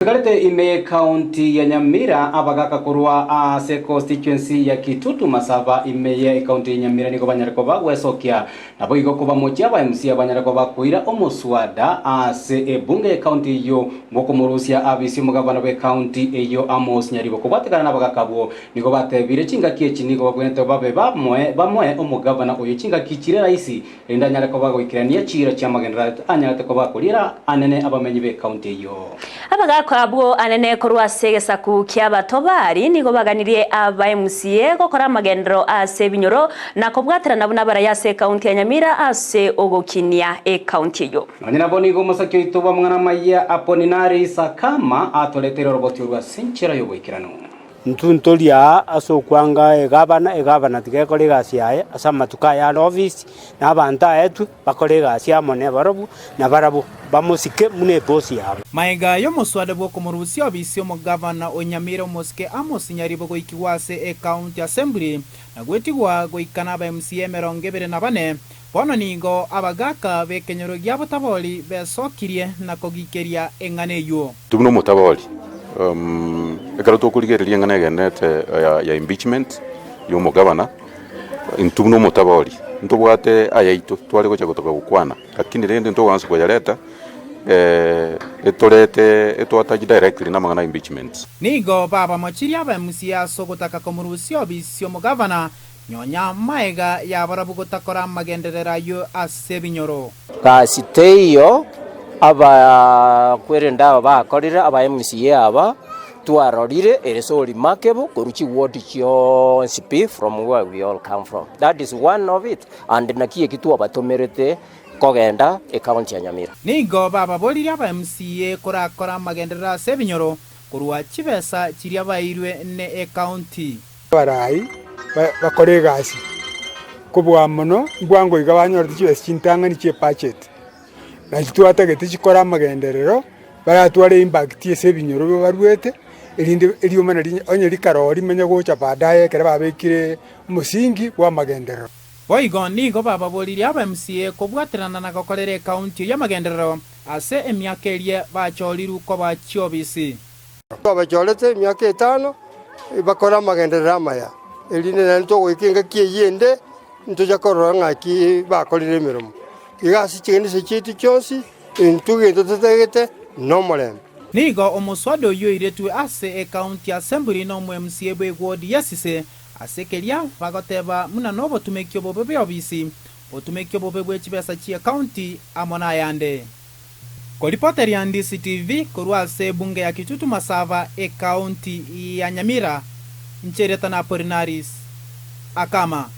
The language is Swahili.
Kalete ime county ya Nyamira abagaka kurwa ase constituency ya Kitutu Masaba ime ya county ya Nyamira niko banyarako bagwesokia nabo igokuba mochi aba MC abanyarako bakwira omuswada ase ebunge county yo ngoko murusia abisi mugabana be county eyo Amos Nyaribo kubatekana nabagaka bo niko batebire chinga kiechi niko bagwente babe bamwe omugabana oyo chinga kichire raisi enda nyarako bagwikirania chira cha magendera anyate ko bakurira anene abamenyi be county yo abagaka abo anene korwa segesaku kya batobari nigo baganirie aba MCA gokora magendero ase binyoro na kobwatira nabuna bara yase county ya Nyamira ase ogokinia county yo anyina bonigo musakyo ituba mwana maya aponinari sakama atoletero roboti rwa senchera yo gwikirano ntuntolia aso kwanga egabana tigekore gasiaye asama tukaya office nabanta etu bakore gasia mone barabu na barabu bamusike mune bosi yabo maiga yo muswade bwo komurusi obisi omugavana onyamira omusike Amos Nyaribo goikiwase county assembly na gwetigwa goikana ba MCA 24 bono ningo abagaka bekenyoro gya botaboli besokirie na kogikeria engane yo tumuno mutaboli ekaro tokuligereria ngana genete ya impeachment yo mugabana intumuno mutaboli ntubwate ayaitu twali gocha gotoka gukwana lakini rende ndo wansi kuyaleta etwataji directly na mangana impeachment nigo baba machiria ba MCA sogotaka komurusi obisi omugavana nyonya maiga ya barabu gotakora magenderera yo asebinyoro kasi teyo aba kwerenda bakorira aba MCA aba twarorire eresoli makebo koruchi ward kyo CP from where we all come from. That is one of it, and nakie kitu abatomerete kogenda county ya Nyamira nigo baba bolira aba MCA korakora magendera sebinyoro kurwa chibesa chiria bairwe ne county barai bakore gasi kubwa muno mbwango igabanyorite chibesa chintangani che budget na twatagete chikora magenderero baratware impact yesebinyoro barwete elinde eliomana onye likarori menya gocha badaye kera babekire musingi wa magenderero boigo nigo baba boliri aba MCA kobwaterana na gokorere county ya magenderero ase emyakerie bacholiru ko bachiobisi abacholete myaka 5 bakora magenderero amaya elinde nanto goikinga kiyende ntoja korora ngaki bakolire miromo igasi chende sechitu chonsi intugendo tetegete nomole nigo omuswado yo iretu ase county assembly no mu MCA bwegodi yasise ase kelia bagoteba muna nobo tumekyo bobe obisi otumekyo bobe bwechibesa chi county amona yande ko reporter ya Ndizi TV korwa ase bunge ya Kitutu Masaba county ya Nyamira nchereta na Porinaris akama